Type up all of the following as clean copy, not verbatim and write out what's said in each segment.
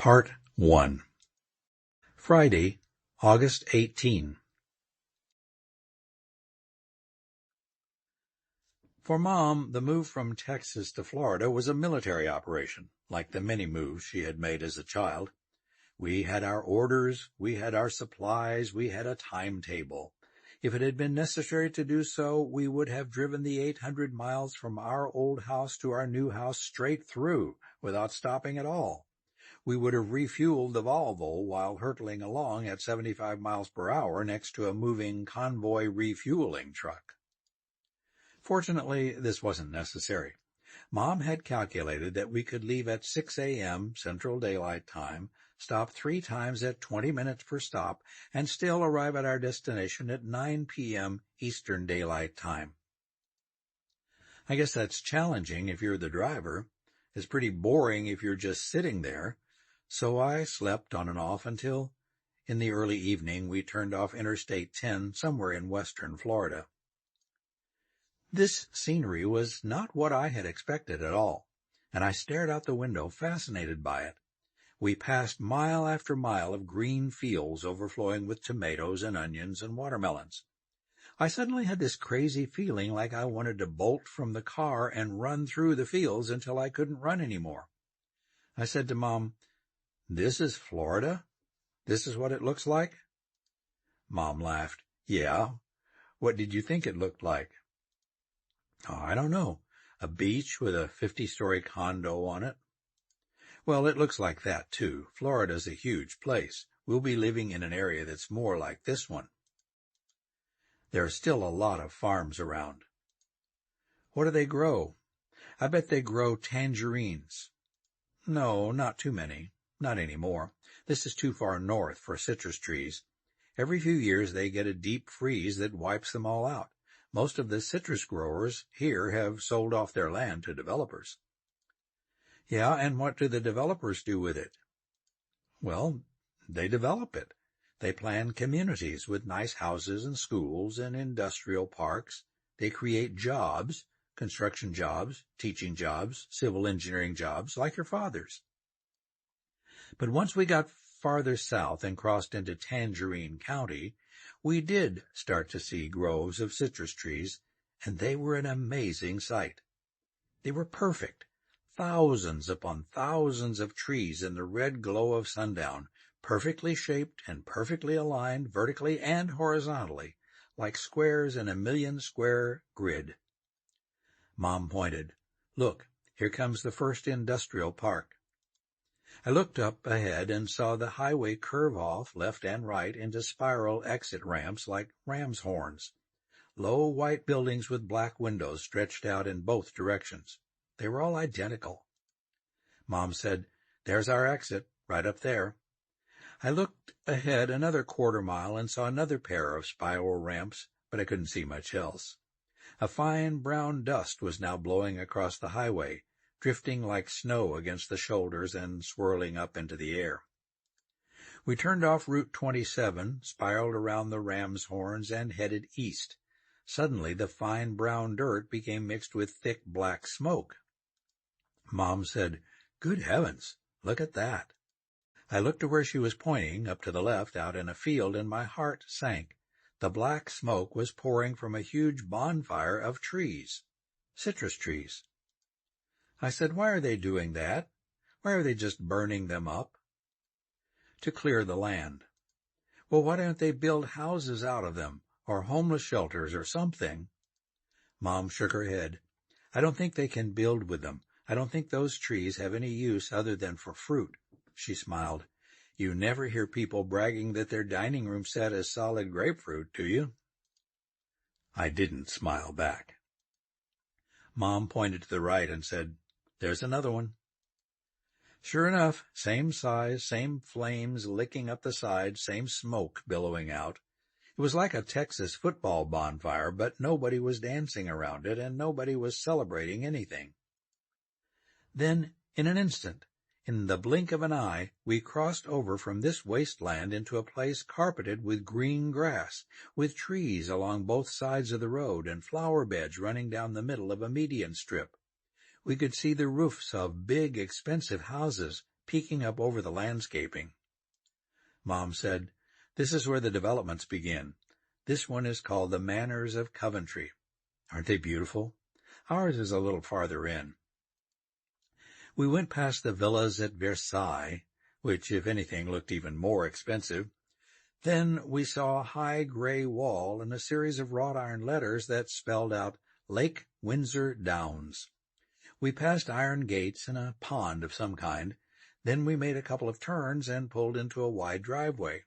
Part 1. Friday, August 18. For Mom, the move from Texas to Florida was a military operation, like the many moves she had made as a child. We had our orders, we had our supplies, we had a timetable. If it had been necessary to do so, we would have driven the 800 miles from our old house to our new house straight through, without stopping at all. We would have refueled the Volvo while hurtling along at 75 miles per hour next to a moving convoy refueling truck. Fortunately, this wasn't necessary. Mom had calculated that we could leave at 6 a.m. Central Daylight Time, stop 3 times at 20 minutes per stop, and still arrive at our destination at 9 p.m. Eastern Daylight Time. I guess that's challenging if you're the driver. It's pretty boring if you're just sitting there. So I slept on and off until, in the early evening, we turned off Interstate 10 somewhere in western Florida. This scenery was not what I had expected at all, and I stared out the window, fascinated by it. We passed mile after mile of green fields overflowing with tomatoes and onions and watermelons. I suddenly had this crazy feeling like I wanted to bolt from the car and run through the fields until I couldn't run anymore. I said to Mom, "This is Florida? This is what it looks like?" Mom laughed. "Yeah. What did you think it looked like?" "Oh, I don't know. A beach with a 50-story condo on it." "Well, it looks like that, too. Florida's a huge place. We'll be living in an area that's more like this one." "There are still a lot of farms around." "What do they grow?" "I bet they grow tangerines." "No, not too many. Not anymore. This is too far north for citrus trees. Every few years they get a deep freeze that wipes them all out. Most of the citrus growers here have sold off their land to developers." "Yeah, and what do the developers do with it?" "Well, they develop it. They plan communities with nice houses and schools and industrial parks. They create jobs, construction jobs, teaching jobs, civil engineering jobs, like your father's." But once we got farther south and crossed into Tangerine County, we did start to see groves of citrus trees, and they were an amazing sight. They were perfect, thousands upon thousands of trees in the red glow of sundown, perfectly shaped and perfectly aligned vertically and horizontally, like squares in a million-square grid. Mom pointed. "Look, here comes the first industrial park." I looked up ahead and saw the highway curve off left and right into spiral exit ramps like ram's horns. Low white buildings with black windows stretched out in both directions. They were all identical. Mom said, "There's our exit, right up there." I looked ahead another quarter-mile and saw another pair of spiral ramps, but I couldn't see much else. A fine brown dust was now blowing across the highway, drifting like snow against the shoulders and swirling up into the air. We turned off Route 27, spiraled around the ram's horns, and headed east. Suddenly the fine brown dirt became mixed with thick black smoke. Mom said, "Good heavens, look at that." I looked to where she was pointing, up to the left, out in a field, and my heart sank. The black smoke was pouring from a huge bonfire of trees, citrus trees. I said, "Why are they doing that? Why are they just burning them up?" "To clear the land." "Well, why don't they build houses out of them, or homeless shelters or something?" Mom shook her head. "I don't think they can build with them. I don't think those trees have any use other than for fruit." She smiled. "You never hear people bragging that their dining room set is solid grapefruit, do you?" I didn't smile back. Mom pointed to the right and said, "There's another one." Sure enough, same size, same flames licking up the sides, same smoke billowing out. It was like a Texas football bonfire, but nobody was dancing around it, and nobody was celebrating anything. Then, in an instant, in the blink of an eye, we crossed over from this wasteland into a place carpeted with green grass, with trees along both sides of the road and flower beds running down the middle of a median strip. We could see the roofs of big, expensive houses, peeking up over the landscaping. Mom said, "This is where the developments begin. This one is called the Manors of Coventry. Aren't they beautiful? Ours is a little farther in." We went past the villas at Versailles, which, if anything, looked even more expensive. Then we saw a high gray wall and a series of wrought iron letters that spelled out Lake Windsor Downs. We passed iron gates and a pond of some kind. Then we made a couple of turns and pulled into a wide driveway.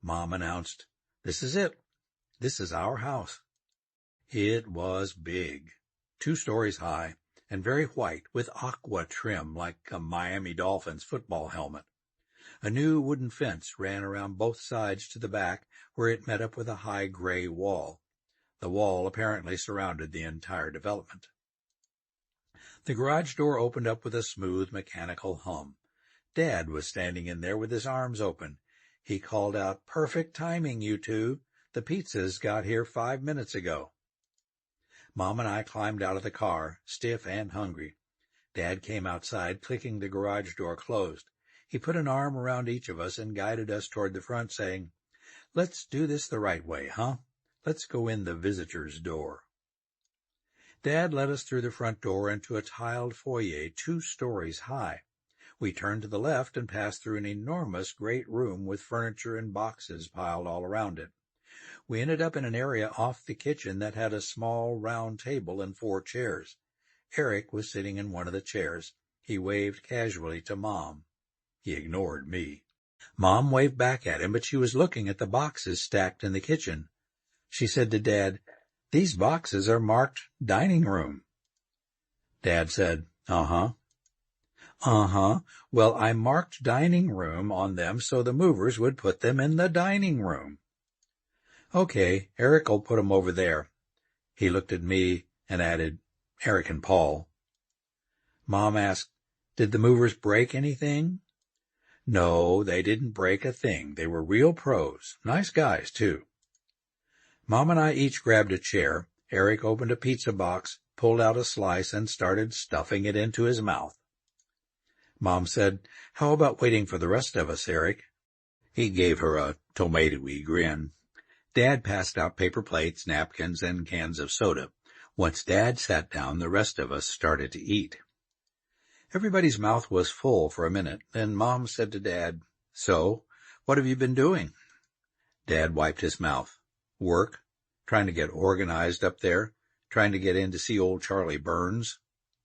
Mom announced, "This is it. This is our house." It was big, 2 stories high, and very white, with aqua trim like a Miami Dolphins football helmet. A new wooden fence ran around both sides to the back, where it met up with a high gray wall. The wall apparently surrounded the entire development. The garage door opened up with a smooth mechanical hum. Dad was standing in there with his arms open. He called out, "Perfect timing, you two. The pizzas got here 5 minutes ago." Mom and I climbed out of the car, stiff and hungry. Dad came outside, clicking the garage door closed. He put an arm around each of us and guided us toward the front, saying, "Let's do this the right way, huh? Let's go in the visitor's door." Dad led us through the front door into a tiled foyer 2 stories high. We turned to the left and passed through an enormous great room with furniture and boxes piled all around it. We ended up in an area off the kitchen that had a small round table and 4 chairs. Eric was sitting in one of the chairs. He waved casually to Mom. He ignored me. Mom waved back at him, but she was looking at the boxes stacked in the kitchen. She said to Dad, "These boxes are marked dining room." Dad said, "Uh-huh. Uh-huh. Well, I marked dining room on them so the movers would put them in the dining room." "Okay, Eric will put 'em over there." He looked at me and added, "Eric and Paul." Mom asked, "Did the movers break anything?" "No, they didn't break a thing. They were real pros. Nice guys, too." Mom and I each grabbed a chair. Eric opened a pizza box, pulled out a slice, and started stuffing it into his mouth. Mom said, "How about waiting for the rest of us, Eric?" He gave her a tomatoey grin. Dad passed out paper plates, napkins, and cans of soda. Once Dad sat down, the rest of us started to eat. Everybody's mouth was full for a minute. Then Mom said to Dad, "So, what have you been doing?" Dad wiped his mouth. "Work. Trying to get organized up there. Trying to get in to see old Charlie Burns."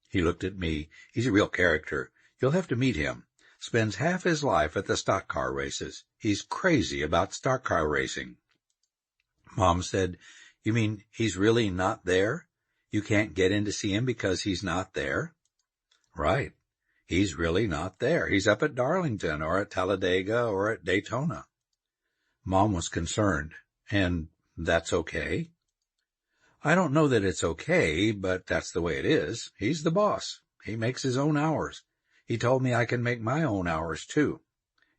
He looked at me. "He's a real character. You'll have to meet him. Spends half his life at the stock car races. He's crazy about stock car racing." Mom said, "You mean he's really not there? You can't get in to see him because he's not there?" "Right. He's really not there. He's up at Darlington or at Talladega or at Daytona." Mom was concerned. "And that's okay?" "I don't know that it's okay, but that's the way it is. He's the boss. He makes his own hours. He told me I can make my own hours, too."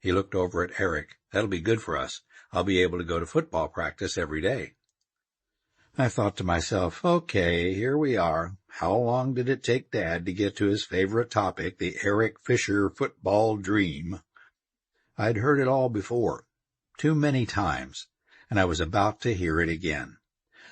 He looked over at Eric. "That'll be good for us. I'll be able to go to football practice every day." I thought to myself, okay, here we are. How long did it take Dad to get to his favorite topic, the Eric Fisher football dream? I'd heard it all before, too many times, and I was about to hear it again.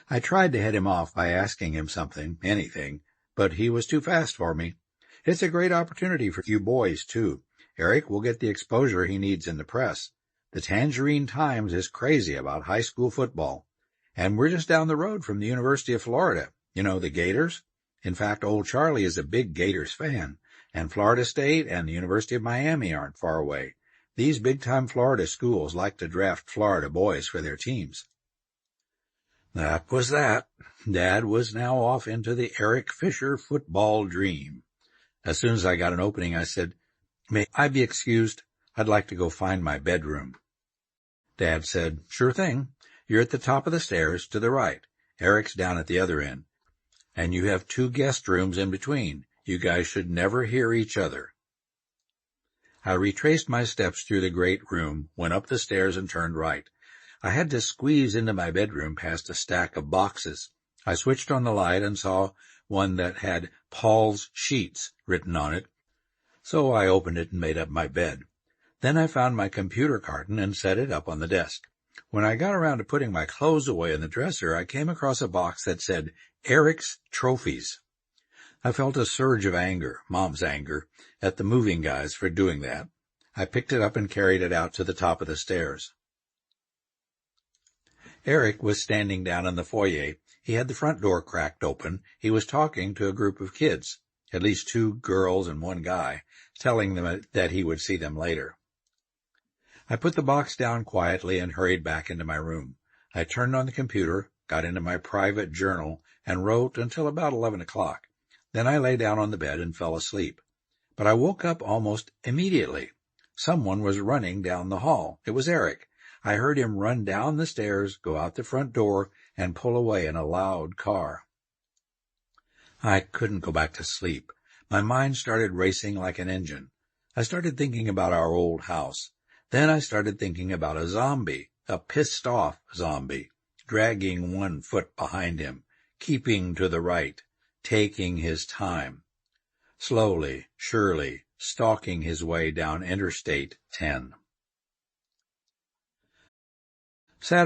I tried to head him off by asking him something, anything, but he was too fast for me. It's a great opportunity for you boys, too. Eric will get the exposure he needs in the press. The Tangerine Times is crazy about high school football. And we're just down the road from the University of Florida. You know, the Gators? In fact, old Charlie is a big Gators fan. And Florida State and the University of Miami aren't far away. These big-time Florida schools like to draft Florida boys for their teams. That was that. Dad was now off into the Eric Fisher football dream. As soon as I got an opening, I said, "May I be excused? I'd like to go find my bedroom." Dad said, "Sure thing. You're at the top of the stairs to the right. Eric's down at the other end. And you have 2 guest rooms in between. You guys should never hear each other." I retraced my steps through the great room, went up the stairs, and turned right. I had to squeeze into my bedroom past a stack of boxes. I switched on the light and saw one that had Paul's Sheets written on it. so I opened it and made up my bed. Then I found my computer carton and set it up on the desk. When I got around to putting my clothes away in the dresser, I came across a box that said, Eric's Trophies. I felt a surge of anger, Mom's anger, at the moving guys for doing that. I picked it up and carried it out to the top of the stairs. Eric was standing down in the foyer. He had the front door cracked open. He was talking to a group of kids, at least 2 girls and 1 guy, telling them that he would see them later. I put the box down quietly and hurried back into my room. I turned on the computer, got into my private journal, and wrote until about 11 o'clock. Then I lay down on the bed and fell asleep. But I woke up almost immediately. Someone was running down the hall. It was Eric. I heard him run down the stairs, go out the front door, and pull away in a loud car. I couldn't go back to sleep. My mind started racing like an engine. I started thinking about our old house. Then I started thinking about a zombie, a pissed-off zombie, dragging 1 foot behind him, keeping to the right, taking his time, slowly, surely, stalking his way down Interstate 10.